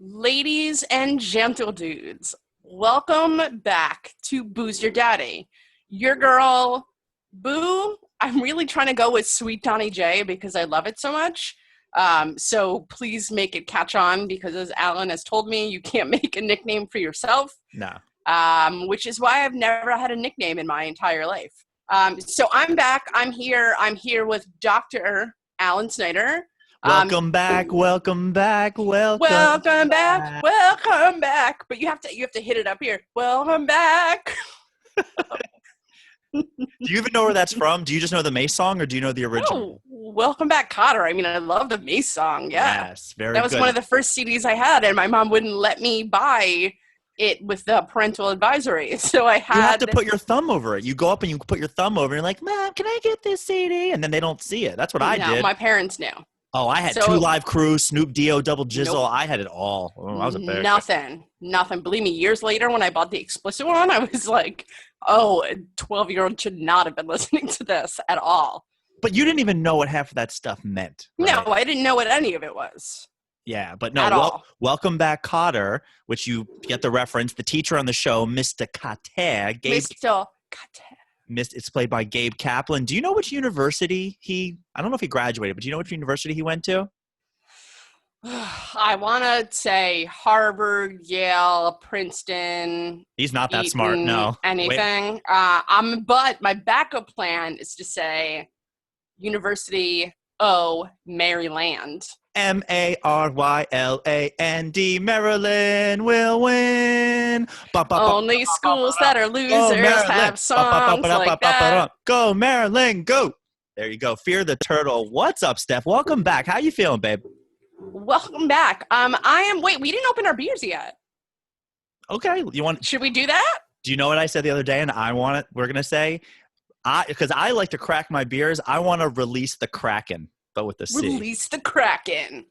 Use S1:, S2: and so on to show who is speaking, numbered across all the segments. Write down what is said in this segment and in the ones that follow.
S1: Ladies and gentle dudes, welcome back to Boo's Your Daddy. Your girl, Boo, I'm really trying to go with Sweet Donnie J because I love it so much. So please make it catch on because as Alan has told me, you can't make a nickname for yourself.
S2: No.
S1: Which is why I've never had a nickname in my entire life. So I'm back. I'm here. I'm here with Dr. Alan Snyder.
S2: Welcome back. Welcome back.
S1: Welcome back. Welcome back. But you have to hit it up here. Welcome back.
S2: Do you even know where that's from? Do you just know the Mace song or do you know the original?
S1: Oh, Welcome Back, Cotter. I mean, I love the Mace song. Yeah.
S2: Yes, very good.
S1: That was one of the first CDs I had, and my mom wouldn't let me buy it with the parental advisory. So I had...
S2: You have to put your thumb over it. You go up and you put your thumb over it and you're like, Mom, can I get this CD? And then they don't see it. That's what I did.
S1: My parents knew.
S2: Oh, I had Two Live Crew, Snoop Dio, Double Jizzle.
S1: Nope.
S2: I had it all. Oh, I was a big
S1: Nothing. Believe me, years later when I bought the explicit one, I was like, oh, a 12-year-old should not have been listening to this at all.
S2: But you didn't even know what half of that stuff meant. Right?
S1: No, I didn't know what any of it was.
S2: Yeah, but no, Welcome Back, Cotter, which you get the reference. The teacher on the show, Mr. Cotter.
S1: Mr. Cotter.
S2: It's played by Gabe Kaplan. Do you know which university I don't know if he graduated, but do you know which university he went to?
S1: I want to say Harvard, Yale, Princeton.
S2: He's not that smart, no.
S1: Anything. But my backup plan is to say University O, Maryland.
S2: Maryland, Maryland will win.
S1: Only schools that are losers have songs like that.
S2: Go, Maryland, go. There you go. Fear the Turtle. What's up, Steph? Welcome back. How you feeling, babe?
S1: Welcome back. Wait, we didn't open our beers yet.
S2: Okay.
S1: Should we do that?
S2: Do you know what I said the other day? And we're going to say, because I like to crack my beers, I want to release the Kraken. But with the C.
S1: Release the Kraken.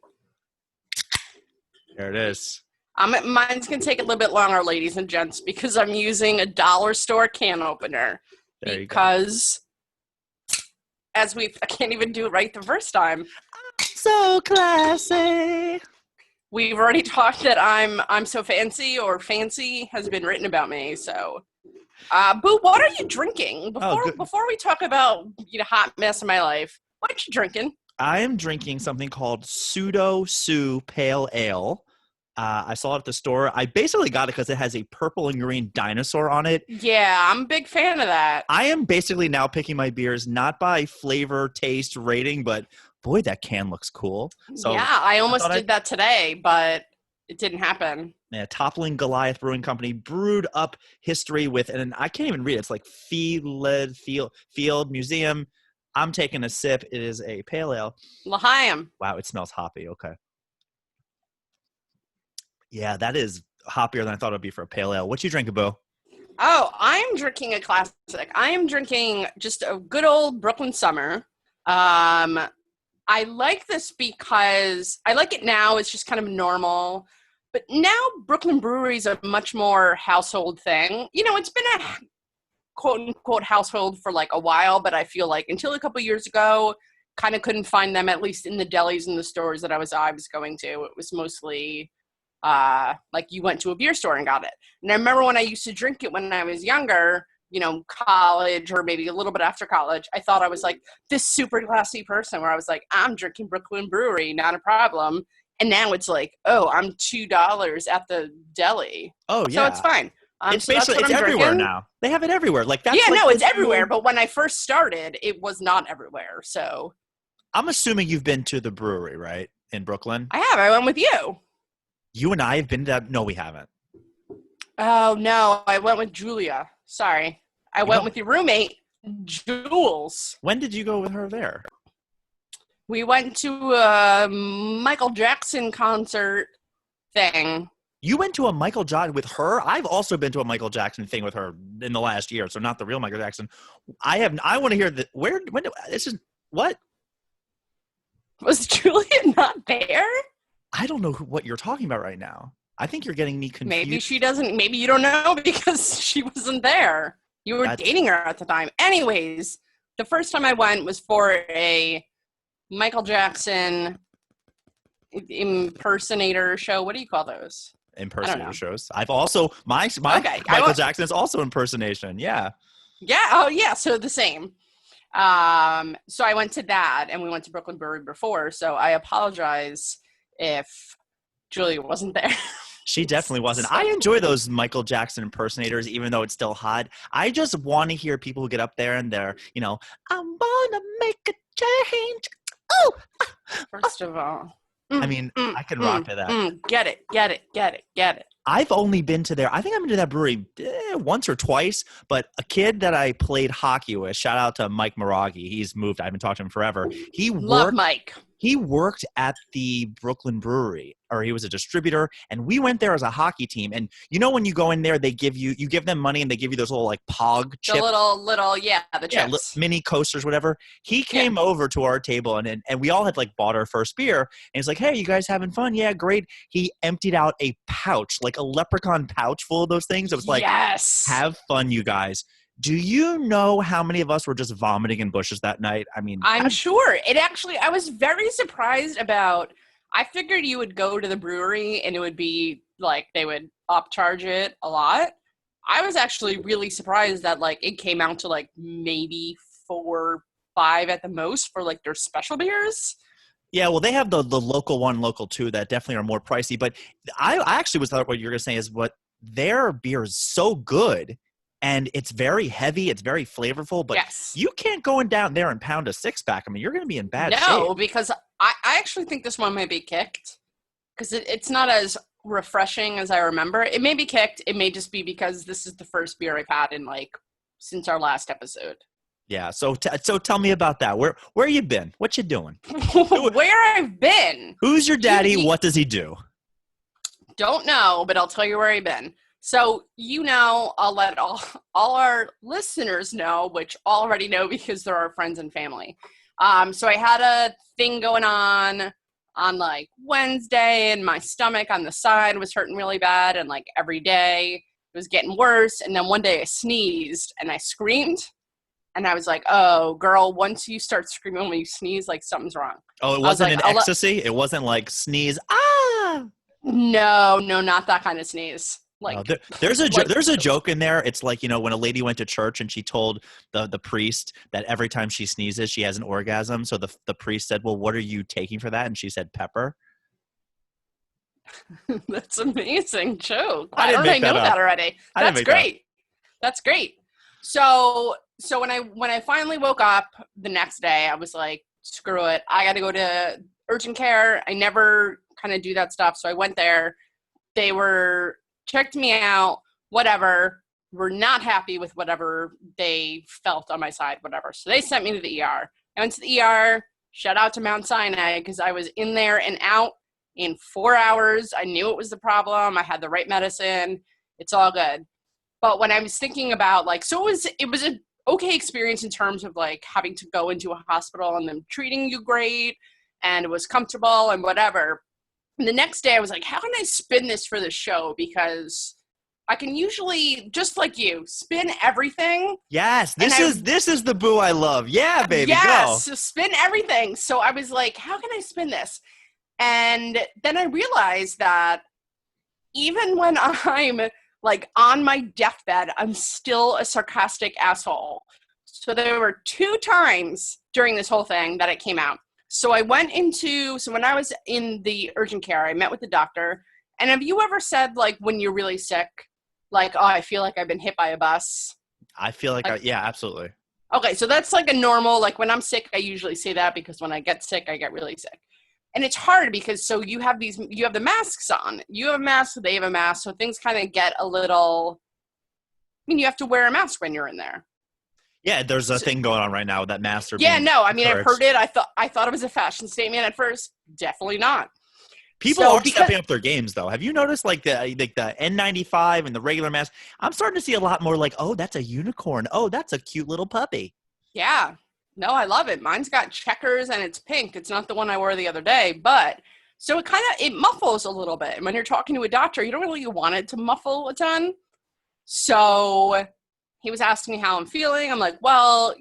S2: There it is.
S1: Mine's going to take a little bit longer, ladies and gents, because I'm using a dollar store can opener.
S2: There you go.
S1: Because, I can't even do it right the first time.
S2: So classy.
S1: We've already talked that I'm so fancy, or fancy has been written about me, so. Boo, what are you drinking? Before we talk about hot mess in my life, what are you drinking?
S2: I am drinking something called Pseudo Sue Pale Ale. I saw it at the store. I basically got it because it has a purple and green dinosaur on it.
S1: Yeah, I'm a big fan of that.
S2: I am basically now picking my beers not by flavor, taste, rating, but boy, that can looks cool. So
S1: yeah, I almost did that today, but it didn't happen.
S2: Yeah, Toppling Goliath Brewing Company brewed up history with, and I can't even read it. It's like Field Museum. I'm taking a sip. It is a pale ale.
S1: L'Chaim.
S2: Wow, it smells hoppy. Okay. Yeah, that is hoppier than I thought it would be for a pale ale. What you drinking, Bo?
S1: Oh, I'm drinking a classic. I am drinking just a good old Brooklyn Summer. I like this because I like it now. It's just kind of normal. But now Brooklyn Brewery is a much more household thing. It's been a quote-unquote household for like a while, but I feel like until a couple years ago, kind of couldn't find them, at least in the delis and the stores that I was going to. It was mostly like you went to a beer store and got it. And I remember when I used to drink it when I was younger, college or maybe a little bit after college, I thought I was like this super classy person where I was like, I'm drinking Brooklyn Brewery, not a problem. And now it's like, oh, I'm $2 at the deli.
S2: Oh, yeah.
S1: So it's fine.
S2: It's basically, it's everywhere now. They have it everywhere.
S1: It's everywhere. But when I first started, it was not everywhere. So
S2: I'm assuming you've been to the brewery, right? In Brooklyn?
S1: I have. I went with you.
S2: You and I have been to that? No, we haven't.
S1: Oh, no. I went with Julia. Sorry. I went with your roommate, Jules.
S2: When did you go with her there?
S1: We went to a Michael Jackson concert thing.
S2: You went to a Michael Jackson with her? I've also been to a Michael Jackson thing with her in the last year, so not the real Michael Jackson. I want to hear what?
S1: Was Julia not there?
S2: I don't know what you're talking about right now. I think you're getting me confused.
S1: Maybe you don't know because she wasn't there. You were dating her at the time. Anyways, the first time I went was for a Michael Jackson impersonator show. What do you call those? I don't
S2: Impersonator
S1: know.
S2: shows. I've also my
S1: Okay,
S2: Michael Jackson is also impersonation. Yeah.
S1: yeah. Oh, yeah. So the same. So I went to that, and we went to Brooklyn Brewery before. So I apologize if Julia wasn't there.
S2: She definitely wasn't. I enjoy those Michael Jackson impersonators, even though it's still hot. I just want to hear people who get up there and they're, I'm gonna make a change. Oh,
S1: First of all,
S2: I mean, I can rock to that.
S1: get it.
S2: I've only been to there. I think I've been to that brewery once or twice, but a kid that I played hockey with, shout out to Mike Miragi. He's moved. I haven't talked to him forever.
S1: Love Mike.
S2: He worked at the Brooklyn Brewery, or he was a distributor, and we went there as a hockey team. And when you go in there, they give you give them money and they give you those little like Pog chips.
S1: The little, the chips.
S2: Mini coasters, whatever. He came over to our table and we all had like bought our first beer. And he's like, hey, you guys having fun? Yeah, great. He emptied out a pouch, like a leprechaun pouch full of those things. It was like,
S1: yes,
S2: have fun, you guys. Do you know how many of us were just vomiting in bushes that night? I mean,
S1: I'm sure. I was very surprised about, I figured you would go to the brewery and it would be like, they would upcharge it a lot. I was actually really surprised that like it came out to like maybe $4-5 at the most for like their special beers.
S2: Yeah, well, they have the local one, local two that definitely are more pricey. But I actually was thought what you're going to say is what their beer is so good. And it's very heavy. It's very flavorful. But you can't go in down there and pound a six-pack. I mean, you're going to be in bad shape.
S1: No, because I actually think this one might be kicked. Because it's not as refreshing as I remember. It may be kicked. It may just be because this is the first beer I've had in like since our last episode.
S2: Yeah. So tell me about that. Where you been? What you doing?
S1: Where I've been.
S2: Who's your daddy? What does he do?
S1: Don't know, but I'll tell you where I've been. So, I'll let all our listeners know, which already know because they're our friends and family. So I had a thing going on like Wednesday, and my stomach on the side was hurting really bad. And like every day it was getting worse. And then one day I sneezed and I screamed. And I was like, oh, girl, once you start screaming when you sneeze, like something's wrong.
S2: Oh, it wasn't an ecstasy? It wasn't like sneeze, ah!
S1: No, not that kind of sneeze. Like
S2: there's a joke in there. It's like, when a lady went to church and she told the priest that every time she sneezes, she has an orgasm. So the priest said, well, what are you taking for that? And she said, pepper.
S1: That's amazing joke. Why don't I know that already? That's great. That's great. So when I finally woke up the next day, I was like, screw it. I got to go to urgent care. I never kind of do that stuff. So I went there. They checked me out, whatever, were not happy with whatever they felt on my side, whatever. So they sent me to the ER. I went to the ER, shout out to Mount Sinai, because I was in there and out in 4 hours. I knew it was the problem. I had the right medicine. It's all good. But when I was thinking about it was an okay experience in terms of like having to go into a hospital and them treating you great and it was comfortable and whatever. And the next day I was like, how can I spin this for the show? Because I can usually, just like you, spin everything.
S2: Yes, this is the boo I love. Yeah, baby,
S1: yes,
S2: go.
S1: Spin everything. So I was like, how can I spin this? And then I realized that even when I'm like on my deathbed, I'm still a sarcastic asshole. So there were 2 times during this whole thing that it came out. So when I was in the urgent care, I met with the doctor. And have you ever said, like, when you're really sick, like, oh, I feel like I've been hit by a bus?
S2: I feel like yeah, absolutely.
S1: Okay, so that's like a normal, like when I'm sick, I usually say that because when I get sick, I get really sick. And it's hard because so you have the masks on. You have a mask, they have a mask. So things kind of get a little, you have to wear a mask when you're in there.
S2: Yeah, there's a thing going on right now with that mask.
S1: Yeah, no, I mean, I've heard it. I thought it was a fashion statement at first. Definitely not.
S2: People are stepping up their games, though. Have you noticed, like the N95 and the regular mask? I'm starting to see a lot more like, oh, that's a unicorn. Oh, that's a cute little puppy.
S1: Yeah. No, I love it. Mine's got checkers and it's pink. It's not the one I wore the other day, but so it muffles a little bit. And when you're talking to a doctor, you don't really want it to muffle a ton. So he was asking me how I'm feeling. I'm like, well,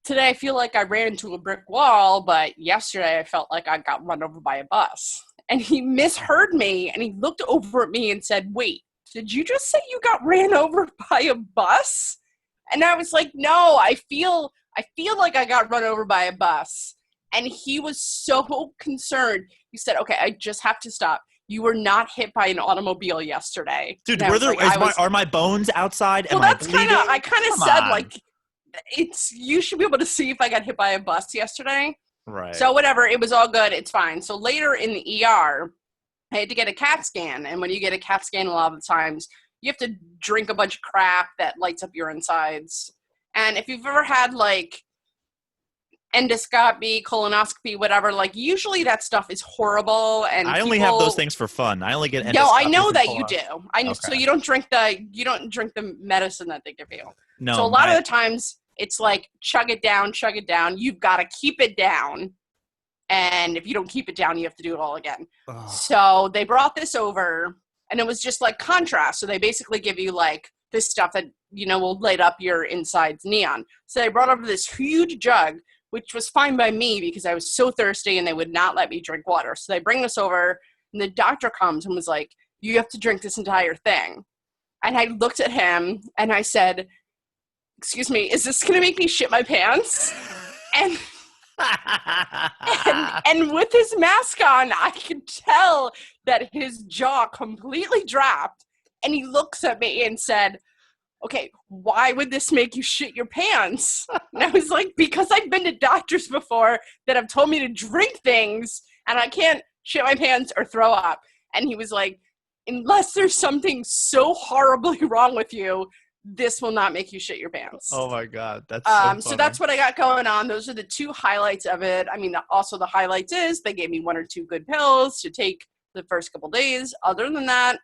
S1: today I feel like I ran into a brick wall, but yesterday I felt like I got run over by a bus. And he misheard me, and he looked over at me and said, wait, did you just say you got ran over by a bus? And I was like, no, I feel like I got run over by a bus. And he was so concerned. He said, okay, I just have to stop. You were not hit by an automobile yesterday.
S2: Dude, are my bones outside?
S1: Well,
S2: Am I
S1: that's
S2: bleeding?
S1: I kind of said, like, you should be able to see if I got hit by a bus yesterday.
S2: Right.
S1: So whatever, it was all good. It's fine. So later in the ER, I had to get a CAT scan. And when you get a CAT scan, a lot of the times you have to drink a bunch of crap that lights up your insides. And if you've ever had like endoscopy, colonoscopy, whatever, like usually that stuff is horrible. And
S2: I only have those things for fun. I only get endoscopy.
S1: No, I know that you do.
S2: Okay.
S1: So you don't drink the medicine that they give you.
S2: No.
S1: So a lot of the times it's like chug it down. You've got to keep it down. And if you don't keep it down, you have to do it all again. Ugh. So they brought this over, and it was just like contrast. So they basically give you like this stuff that, will light up your insides neon. So they brought over this huge jug, which was fine by me because I was so thirsty and they would not let me drink water. So they bring this over, and the doctor comes and was like, you have to drink this entire thing. And I looked at him and I said, excuse me, is this going to make me shit my pants? And with his mask on, I could tell that his jaw completely dropped. And he looks at me and said, okay, why would this make you shit your pants? And I was like, because I've been to doctors before that have told me to drink things and I can't shit my pants or throw up. And he was like, unless there's something so horribly wrong with you, this will not make you shit your pants.
S2: Oh my God. That's so funny.
S1: So that's what I got going on. Those are the two highlights of it. I mean, also the highlights is they gave me 1 or 2 good pills to take the first couple days. Other than that,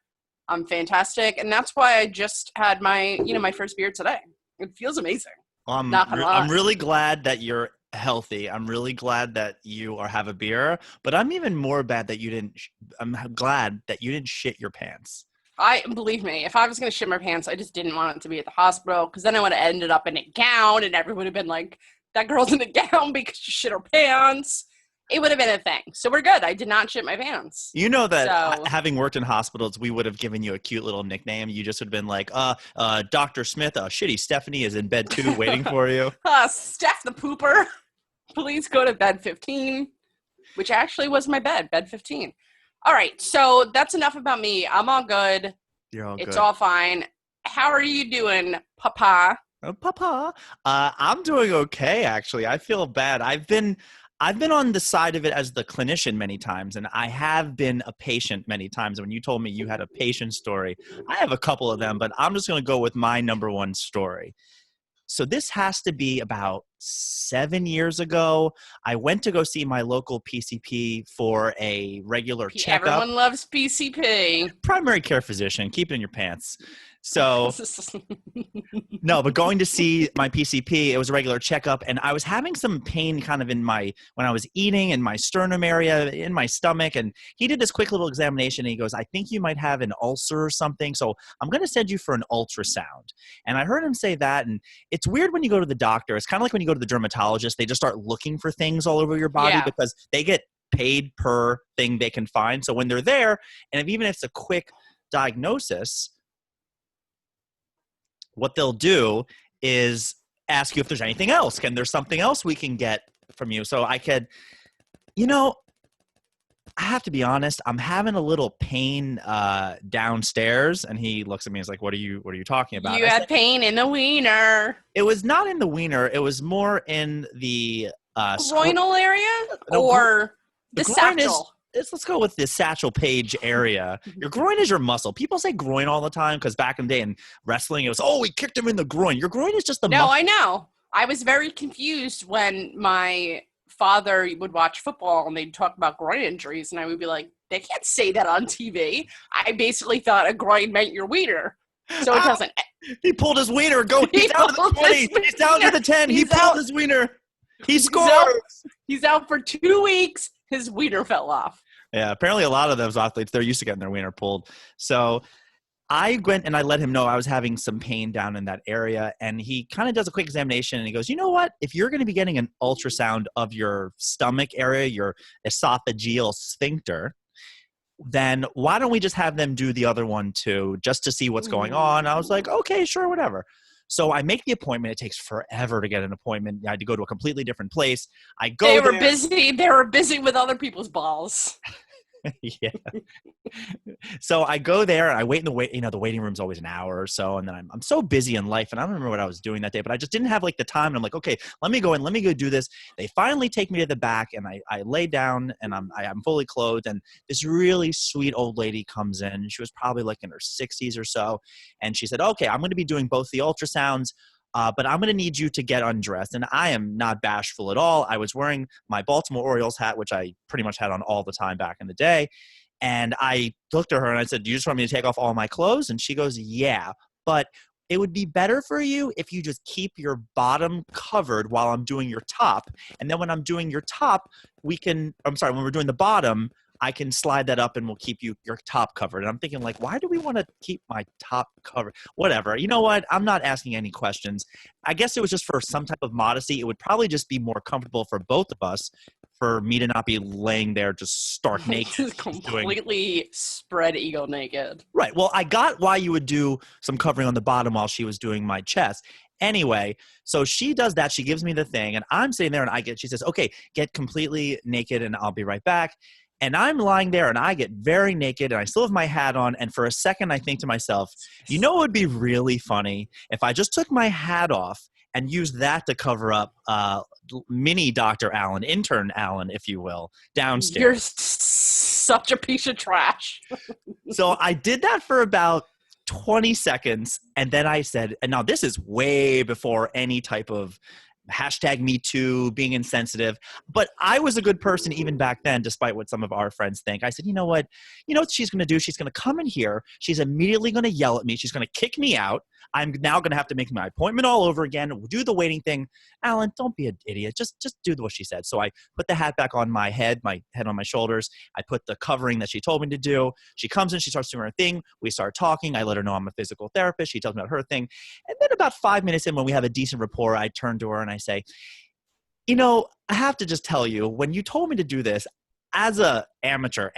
S1: I'm fantastic. And that's why I just had my first beer today. It feels amazing.
S2: Well, I'm really glad that you're healthy. I'm really glad that you have a beer, but I'm even more glad that you didn't shit your pants.
S1: Believe me, if I was going to shit my pants, I just didn't want it to be at the hospital because then I would have ended up in a gown and everyone would have been like, that girl's in a gown because she shit her pants. It would have been a thing. So we're good. I did not shit my pants.
S2: You know that having worked in hospitals, we would have given you a cute little nickname. You just would have been like, Dr. Smith, shitty Stephanie is in bed too waiting for you.
S1: Steph the pooper. Please go to bed 15, which actually was my bed 15. All right, so that's enough about me. I'm all good.
S2: You're all good.
S1: It's all fine. How are you doing, Papa?
S2: Papa, I'm doing okay. Actually, I feel bad. I've been on the side of it as the clinician many times, and I have been a patient many times. When you told me you had a patient story, I have a couple of them, but I'm just going to go with my number one story. So this has to be about 7 years ago. I went to go see my local PCP for a regular checkup.
S1: Everyone loves PCP.
S2: Primary care physician. Keep it in your pants. So, no, but going to see my PCP, it was a regular checkup, and I was having some pain kind of when I was eating in my sternum area, in my stomach, and he did this quick little examination, and he goes, I think you might have an ulcer or something, so I'm going to send you for an ultrasound. And I heard him say that, and it's weird when you go to the doctor. It's kind of like when you go to the dermatologist, they just start looking for things all over your body because they get paid per thing they can find. So when they're there, and even if it's a quick diagnosis, what they'll do is ask you if there's anything else. Can there something else we can get from you? So I could, I have to be honest, I'm having a little pain downstairs. And he looks at me and is like, what are you talking about?
S1: You had pain in the wiener.
S2: It was not in the wiener. It was more in the
S1: groinal area or the satchel.
S2: Let's go with the satchel page area. Your groin is your muscle. People say groin all the time because back in the day in wrestling, it was, we kicked him in the groin. Your groin is just the muscle.
S1: No, I know. I was very confused when my father would watch football and they'd talk about groin injuries, and I would be like, they can't say that on TV. I basically thought a groin meant your wiener. So it doesn't.
S2: He pulled his wiener. He's down to the 20. He's down to the 10. He pulled his wiener. He scores.
S1: He's out for 2 weeks. His wiener fell off.
S2: Yeah, apparently a lot of those athletes, they're used to getting their wiener pulled. So I went and I let him know I was having some pain down in that area. And he kind of does a quick examination and he goes, you know what? If you're going to be getting an ultrasound of your stomach area, your esophageal sphincter, then why don't we just have them do the other one too, just to see what's going on? I was like, okay, sure, whatever. So I make the appointment. It takes forever to get an appointment. I had to go to a completely different place. I go
S1: They
S2: there.
S1: were busy. They were busy with other people's balls.
S2: Yeah. So I go there and I wait in the waiting room's always an hour or so. And then I'm so busy in life and I don't remember what I was doing that day, but I just didn't have like the time. And I'm like, okay, let me go in, let me go do this. They finally take me to the back and I lay down and I'm fully clothed. And this really sweet old lady comes in. She was probably like in her 60s or so. And she said, okay, I'm going to be doing both the ultrasounds. But I'm going to need you to get undressed. And I am not bashful at all. I was wearing my Baltimore Orioles hat, which I pretty much had on all the time back in the day. And I looked at her and I said, do you just want me to take off all my clothes? And she goes, yeah, but it would be better for you if you just keep your bottom covered while I'm doing your top. And then when I'm doing your top, when we're doing the bottom, I can slide that up and we'll keep your top covered. And I'm thinking like, why do we want to keep my top covered? Whatever. You know what? I'm not asking any questions. I guess it was just for some type of modesty. It would probably just be more comfortable for both of us for me to not be laying there just stark naked.
S1: Just completely spread eagle naked.
S2: Right. Well, I got why you would do some covering on the bottom while she was doing my chest. Anyway, so she does that. She gives me the thing and I'm sitting there and she says, okay, get completely naked and I'll be right back. And I'm lying there and I get very naked and I still have my hat on. And for a second, I think to myself, you know, it would be really funny if I just took my hat off and used that to cover up mini Dr. Allen, intern Allen, if you will, downstairs.
S1: You're such a piece of trash.
S2: So I did that for about 20 seconds. And then I said, and now this is way before any type of #MeToo, being insensitive. But I was a good person even back then, despite what some of our friends think. I said, you know what? You know what she's going to do? She's going to come in here. She's immediately going to yell at me. She's going to kick me out. I'm now going to have to make my appointment all over again. We'll do the waiting thing. Alan, don't be an idiot. Just do what she said. So I put the hat back on my head on my shoulders. I put the covering that she told me to do. She comes in. She starts doing her thing. We start talking. I let her know I'm a physical therapist. She tells me about her thing. And then about 5 minutes in, when we have a decent rapport, I turn to her and I say, you know, I have to just tell you, when you told me to do this, as a amateur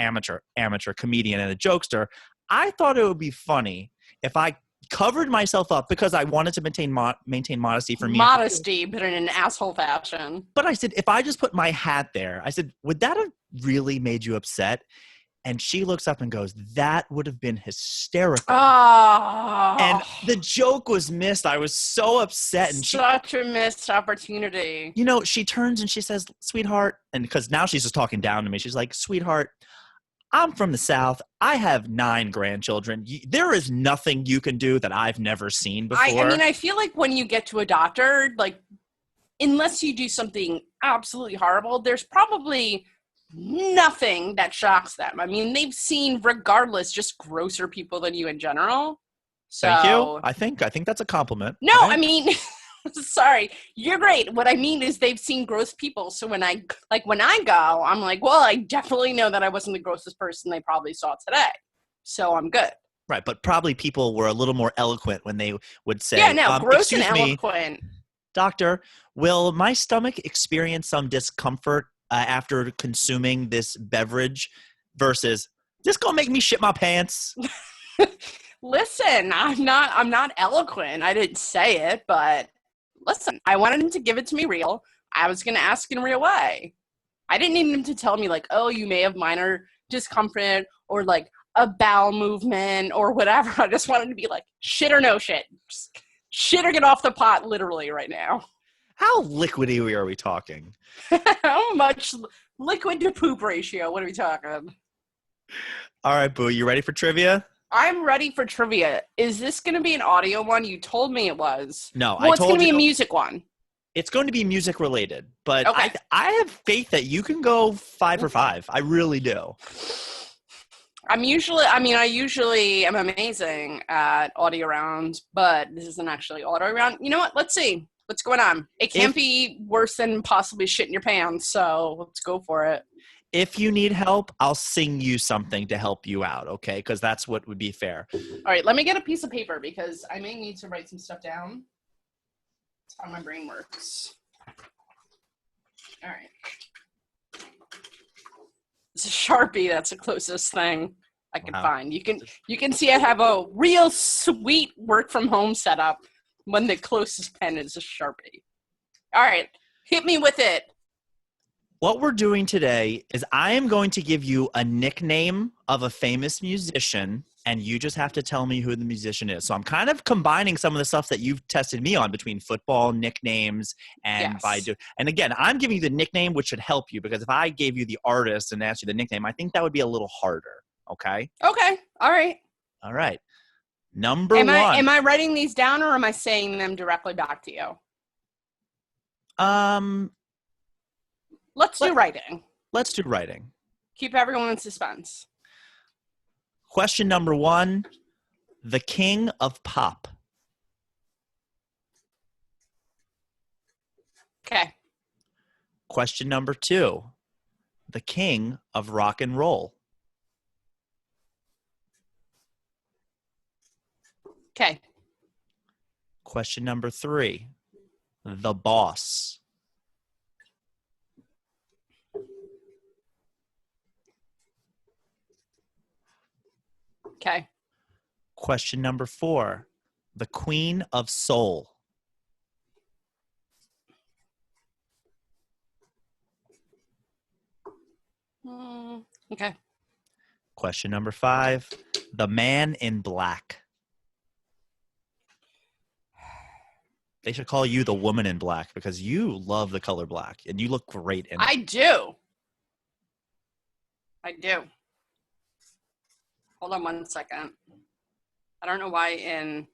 S2: comedian and a jokester, I thought it would be funny if I covered myself up because I wanted to maintain modesty for me.
S1: Modesty, but in an asshole fashion.
S2: But I said, if I just put my hat there, I said, would that have really made you upset? And she looks up and goes, that would have been hysterical.
S1: Oh.
S2: And the joke was missed. I was so upset. And
S1: such a missed opportunity.
S2: You know, she turns and she says, sweetheart, and because now she's just talking down to me. She's like, sweetheart, I'm from the South. I have 9 grandchildren. There is nothing you can do that I've never seen before.
S1: I mean, I feel like when you get to a doctor, like, unless you do something absolutely horrible, there's probably nothing that shocks them. I mean, they've seen, regardless, just grosser people than you in general. So,
S2: thank you. I think that's a compliment.
S1: No, I mean, sorry, you're great. What I mean is they've seen gross people. So when I go, I'm like, well, I definitely know that I wasn't the grossest person they probably saw today. So I'm good.
S2: Right, but probably people were a little more eloquent when they would say,
S1: yeah, no, gross and eloquent.
S2: Doctor, will my stomach experience some discomfort after consuming this beverage versus this gonna make me shit my pants?
S1: Listen, I'm not eloquent. I didn't say it, but listen, I wanted him to give it to me real. I was going to ask in a real way. I didn't need him to tell me like, oh, you may have minor discomfort or like a bowel movement or whatever. I just wanted to be like, shit or no shit. Just shit or get off the pot literally right now.
S2: How liquidy are we talking?
S1: How much liquid to poop ratio? What are we talking?
S2: All right, Boo, you ready for trivia?
S1: I'm ready for trivia. Is this going to be an audio one? You told me it was.
S2: No,
S1: well, it's going to be a music one.
S2: It's going to be music related, but
S1: okay.
S2: I have faith that you can go 5 for 5. I really do.
S1: I usually am amazing at audio rounds, but this isn't actually audio round. You know what? Let's see what's going on. It can't be worse than possibly shitting your pants, so let's go for it.
S2: If you need help, I'll sing you something to help you out, okay? Because that's what would be fair.
S1: All right, let me get a piece of paper because I may need to write some stuff down. That's how my brain works. All right. It's a Sharpie. That's the closest thing I can find. You can see I have a real sweet work from home setup when the closest pen is a Sharpie. All right, hit me with it.
S2: What we're doing today is I am going to give you a nickname of a famous musician, and you just have to tell me who the musician is. So I'm kind of combining some of the stuff that you've tested me on between football, nicknames, and and again, I'm giving you the nickname, which should help you, because if I gave you the artist and asked you the nickname, I think that would be a little harder. Okay?
S1: Okay. All right.
S2: All right. Number one.
S1: Am I writing these down or am I saying them directly back to you? Let's do writing.
S2: Let's do writing.
S1: Keep everyone in suspense.
S2: Question number one, the king of pop.
S1: Okay.
S2: Question number two, the king of rock and roll.
S1: Okay.
S2: Question number three, the boss.
S1: Okay.
S2: Question number four, the queen of soul.
S1: Okay.
S2: Question number five, the man in black. They should call you the woman in black because you love the color black and you look great in it.
S1: I do. Hold on one second. I don't know why this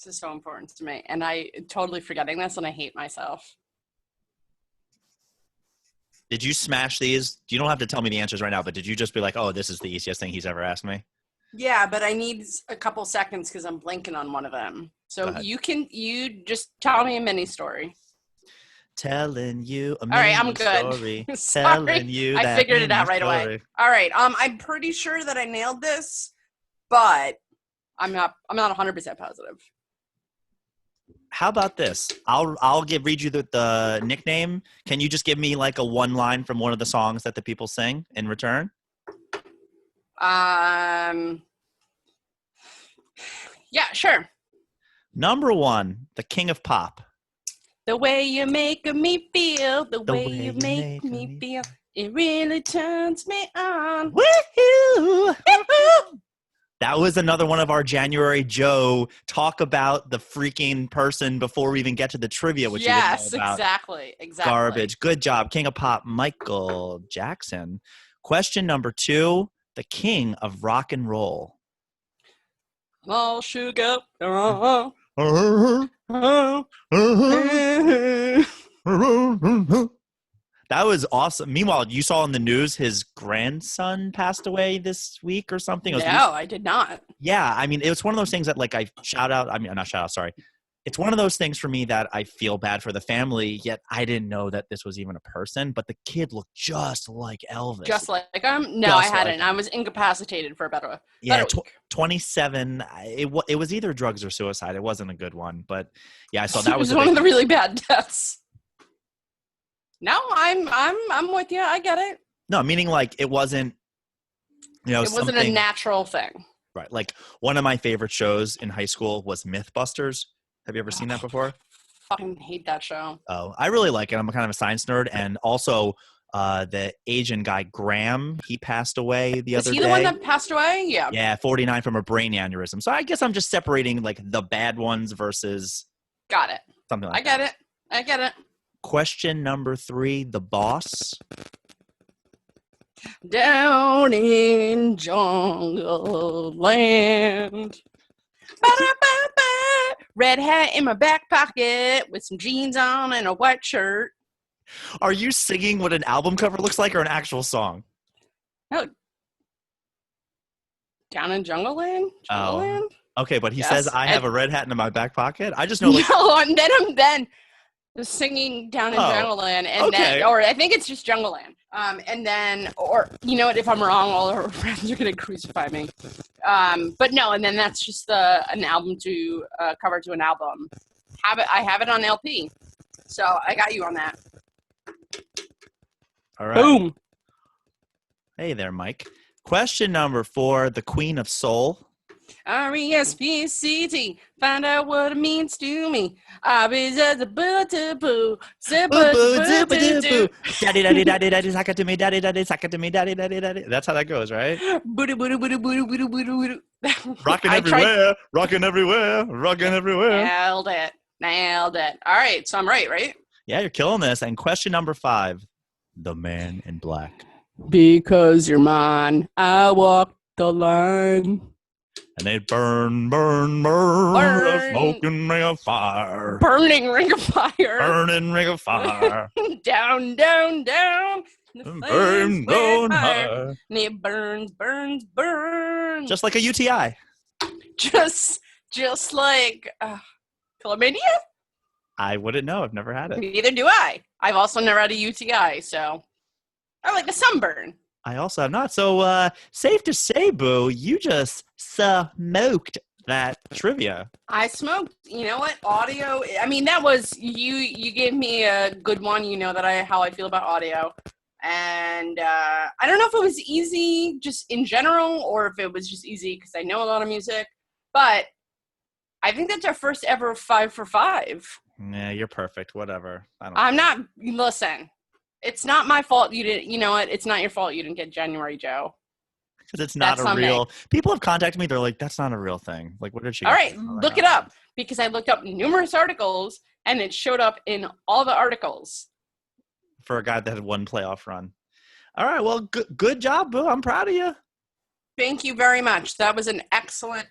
S1: is so important to me. And I totally forgetting this and I hate myself.
S2: Did you smash these? You don't have to tell me the answers right now, but did you just be like, oh, this is the easiest thing he's ever asked me?
S1: Yeah, but I need a couple seconds because I'm blanking on one of them. So you just tell me a mini story.
S2: Telling you a mini
S1: All right, I'm good.
S2: story.
S1: Sorry,
S2: Telling you
S1: I figured it out right away. All right, I'm pretty sure that I nailed this, but I'm not 100% positive.
S2: How about this? I'll read you the nickname. Can you just give me like a one line from one of the songs that the people sing in return?
S1: Yeah, sure.
S2: Number one, the king of pop.
S1: The way you make me feel, the way you make me feel, it really turns me on.
S2: Woohoo! That was another one of our January Joe talk about the freaking person before we even get to the trivia, which
S1: yes,
S2: you didn't know about.
S1: Exactly.
S2: Garbage. Good job. King of pop, Michael Jackson. Question number two, the king of rock and roll.
S1: All sugar.
S2: That was awesome. Meanwhile, you saw in the news his grandson passed away this week or something.
S1: No, I did not.
S2: Yeah, I mean, it was one of those things that like it's one of those things for me that I feel bad for the family, yet I didn't know that this was even a person, but the kid looked just like Elvis.
S1: Just like him? No, I hadn't. I was incapacitated for about a week.
S2: 27. It was either drugs or suicide. It wasn't a good one, but yeah, I saw that was
S1: one of the really bad deaths. No, I'm with you. I get it.
S2: No, meaning like it wasn't, it
S1: wasn't a natural thing.
S2: Right. Like one of my favorite shows in high school was Mythbusters. Have you ever seen that before?
S1: Fucking hate that show.
S2: Oh, I really like it. I'm kind of a science nerd. And also the Asian guy, Graham, he passed away the other day.
S1: Is he the one that passed away? Yeah.
S2: Yeah, 49 from a brain aneurysm. So I guess I'm just separating like the bad ones versus.
S1: Got it.
S2: Something like that.
S1: I get it.
S2: Question number three, the boss.
S1: Down in jungle land. Ba-da-ba-ba. Red hat in my back pocket with some jeans on and a white shirt.
S2: Are you singing what an album cover looks like or an actual song?
S1: No. Down in jungle land?
S2: Okay, but he says I have a red hat in my back pocket. I just know like
S1: no, and then singing down in
S2: Oh,
S1: Jungleland, and then,
S2: okay.
S1: or I think it's just Jungleland. And then, or you know what? If I'm wrong, all our friends are gonna crucify me. But no, and then that's just an album to cover to an album. I have it on LP, so I got you on that.
S2: All right.
S1: Boom.
S2: Hey there, Mike. Question number 4, the Queen of Soul.
S1: RESPCT, find out what it means to me. I be just a boo,
S2: Boo boo doo boo doo boo. Daddy daddy daddy daddy suck it to me, daddy daddy suck it to me, daddy daddy daddy. That's how that goes, right? Rocking everywhere, rocking everywhere, rocking everywhere.
S1: Nailed it. All right, so I'm right?
S2: Yeah, you're killing this. And question number 5, the Man in Black.
S1: Because you're mine, I walk the line.
S2: And they burn, a smoking ring of fire.
S1: Burning ring of fire.
S2: Burning ring of fire.
S1: Down, down, down. The flames went higher. And it burns.
S2: Just like a UTI.
S1: Just like chlamydia?
S2: I wouldn't know. I've never had it.
S1: Neither do I. I've also never had a UTI, so. Or like a sunburn.
S2: I also have not. So safe to say, Boo, you just smoked that trivia.
S1: I smoked. You know what? Audio. I mean, that was you gave me a good one. You know how I feel about audio. And I don't know if it was easy just in general or if it was just easy because I know a lot of music. But I think that's our first ever 5 for 5.
S2: Yeah, you're perfect. Whatever.
S1: I'm not. Listen. It's not my fault you didn't, you know what? It's not your fault you didn't get January Joe.
S2: Because it's not a real, people have contacted me, they're like, that's not a real thing. Like, what did she?
S1: All right, look it up. Because I looked up numerous articles, and it showed up in all the articles.
S2: For a guy that had one playoff run. All right, well, good job, Boo. I'm proud of you.
S1: Thank you very much. That was an excellent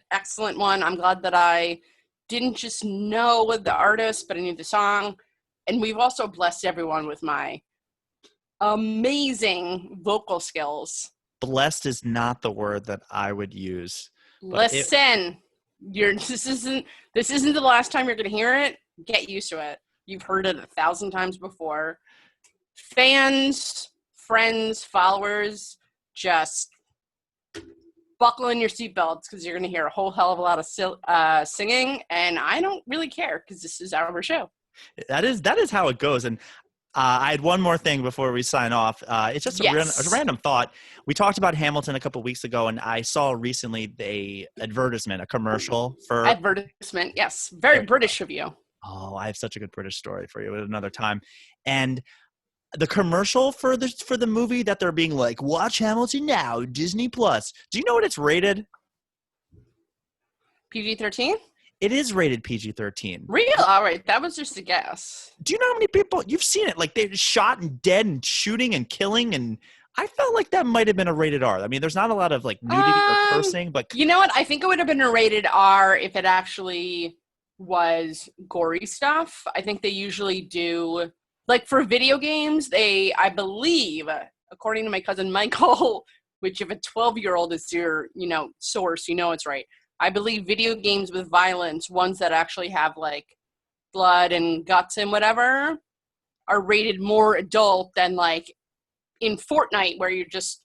S1: one. I'm glad that I didn't just know the artist, but I knew the song. And we've also blessed everyone with my amazing vocal skills.
S2: Blessed is not the word that I would use.
S1: Listen, this isn't the last time you're going to hear it. Get used to it. You've heard it 1,000 times before. Fans, friends, followers, just buckle in your seatbelts because you're going to hear a whole hell of a lot of singing, and I don't really care because this is our show.
S2: That is how it goes. And I had one more thing before we sign off. It's just a random thought. We talked about Hamilton a couple of weeks ago, and I saw recently a commercial for
S1: advertisement. Yes, very British of you.
S2: Oh, I have such a good British story for you at another time. And the commercial for the movie that they're being like, watch Hamilton now, Disney Plus. Do you know what it's rated?
S1: PG-13?
S2: It is rated PG-13.
S1: Real? All right. That was just a guess.
S2: Do you know how many people you've seen it? Like, they're shot and dead and shooting and killing. And I felt like that might have been a rated R. I mean, there's not a lot of like nudity or cursing, but
S1: you know what? I think it would have been a rated R if it actually was gory stuff. I think they usually do, like for video games, I believe, according to my cousin Michael, which if a 12-year-old is your, source, it's right. I believe video games with violence, ones that actually have like blood and guts and whatever, are rated more adult than like in Fortnite where you're just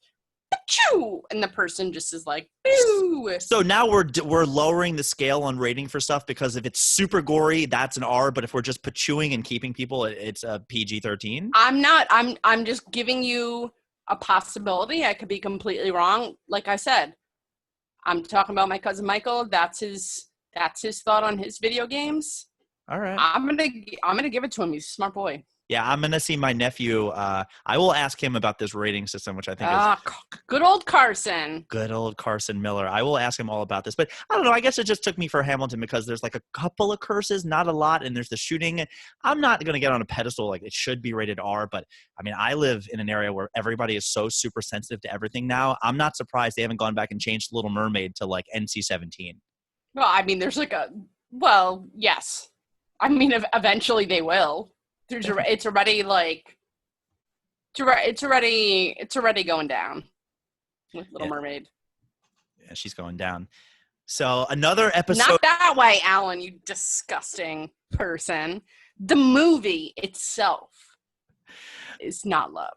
S1: Pachoo! And the person just is like, boo!
S2: So now we're lowering the scale on rating for stuff because if it's super gory, that's an R. But if we're just pachooing and keeping people, it's a PG-13.
S1: I'm just giving you a possibility. I could be completely wrong. Like I said, I'm talking about my cousin Michael. That's his thought on his video games.
S2: All right.
S1: I'm gonna give it to him. He's a smart boy.
S2: Yeah, I'm gonna see my nephew. I will ask him about this rating system, which I think is
S1: good old Carson.
S2: Good old Carson Miller. I will ask him all about this, but I don't know. I guess it just took me for Hamilton because there's like a couple of curses, not a lot, and there's the shooting. I'm not gonna get on a pedestal like it should be rated R, but I mean, I live in an area where everybody is so super sensitive to everything now. I'm not surprised they haven't gone back and changed Little Mermaid to like NC-17.
S1: Well, I mean, there's like yes. I mean, eventually they will. It's already going down with Little Mermaid.
S2: Yeah, she's going down. So another episode.
S1: Not that way, Alan, you disgusting person. the movie itself is not loved.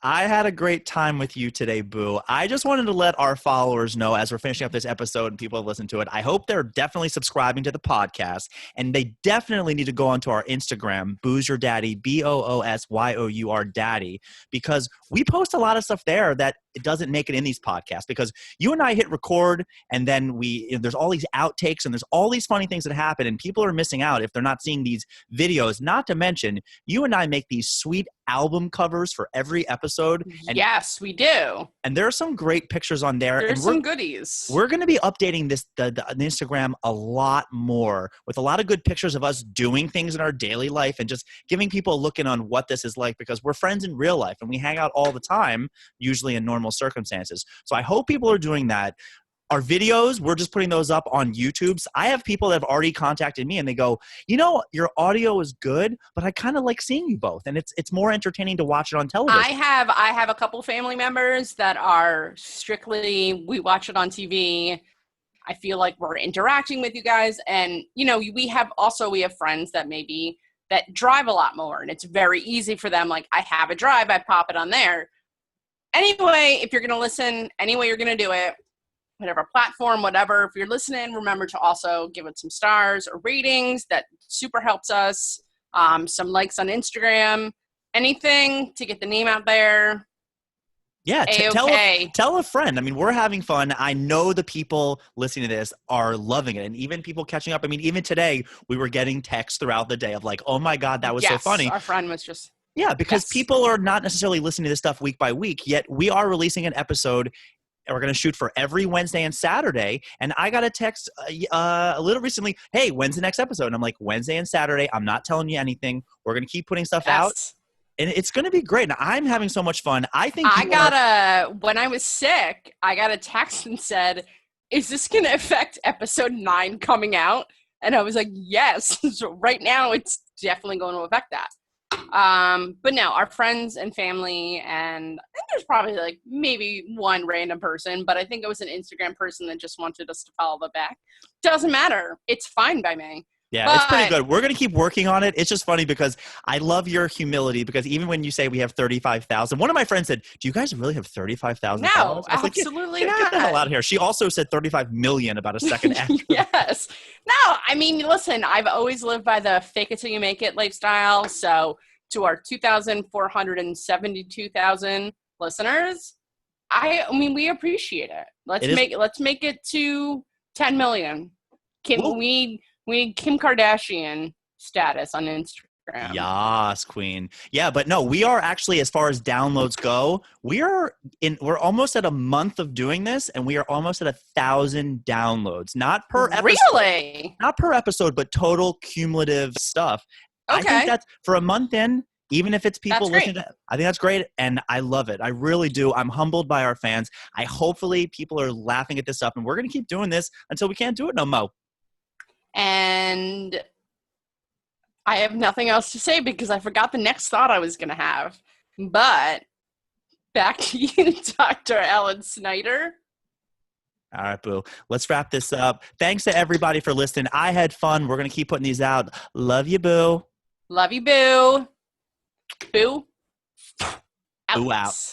S2: I had a great time with you today, Boo. I just wanted to let our followers know as we're finishing up this episode and people have listened to it, I hope they're definitely subscribing to the podcast, and they definitely need to go onto our Instagram, Boo's Your Daddy, BOOSYOUR Daddy, because we post a lot of stuff there that it doesn't make it in these podcasts, because you and I hit record and then there's all these outtakes and there's all these funny things that happen, and people are missing out if they're not seeing these videos. Not to mention, you and I make these sweet album covers for every episode. And
S1: yes, we do.
S2: And there are some great pictures on there.
S1: There's
S2: and
S1: some goodies.
S2: We're going to be updating the Instagram a lot more with a lot of good pictures of us doing things in our daily life and just giving people a look in on what this is like, because we're friends in real life and we hang out all the time, usually in normal circumstances. So I hope people are doing that. Our videos, we're just putting those up on YouTube. So I have people that have already contacted me and they go, your audio is good, but I kind of like seeing you both. And it's more entertaining to watch it on television.
S1: I have a couple family members that are strictly, we watch it on TV. I feel like we're interacting with you guys. And, we have friends that that drive a lot more. And it's very easy for them. Like, I have a drive, I pop it on there. Anyway, if you're going to listen, any way you're going to do it, whatever platform, whatever, if you're listening, remember to also give it some stars or ratings. That super helps us. Some likes on Instagram, anything to get the name out there.
S2: Yeah, tell a friend. I mean, we're having fun. I know the people listening to this are loving it. And even people catching up. I mean, even today, we were getting texts throughout the day of like, oh my God, that was so funny.
S1: Our friend was just...
S2: Yeah, because people are not necessarily listening to this stuff week by week, yet we are releasing an episode. We're going to shoot for every Wednesday and Saturday. And I got a text a little recently, hey, when's the next episode? And I'm like, Wednesday and Saturday. I'm not telling you anything. We're going to keep putting stuff out. And it's going to be great. And I'm having so much fun. I think
S1: when I was sick, I got a text and said, is this going to affect episode 9 coming out? And I was like, yes. So right now it's definitely going to affect that. But no, our friends and family, and I think there's probably like maybe one random person, but I think it was an Instagram person that just wanted us to follow them back. Doesn't matter. It's fine by me.
S2: Yeah, it's pretty good. We're going to keep working on it. It's just funny because I love your humility, because even when you say we have 35,000, one of my friends said, do you guys really have 35,000 followers?
S1: No, absolutely not.
S2: Get the hell out of here. She also said 35 million about a second after.
S1: Yes. No, I mean, listen, I've always lived by the fake it till you make it lifestyle. So to our 2,472,000 listeners, I mean, we appreciate it. Let's make it to 10 million. We need Kim Kardashian status on Instagram.
S2: Yas, queen. Yeah, but no, we are actually, as far as downloads go, we're almost at a month of doing this, and we are almost at 1,000 downloads. Not per episode.
S1: Really?
S2: Not per episode, but total cumulative stuff.
S1: Okay.
S2: I think that's for a month in, even if it's people listening to, I think that's great, and I love it. I really do. I'm humbled by our fans. Hopefully people are laughing at this stuff, and we're going to keep doing this until we can't do it no more.
S1: And I have nothing else to say because I forgot the next thought I was going to have. But back to you, Dr. Ellen Snyder.
S2: All right, Boo. Let's wrap this up. Thanks to everybody for listening. I had fun. We're going to keep putting these out. Love you, Boo.
S1: Love you, Boo. Boo.
S2: Boo out.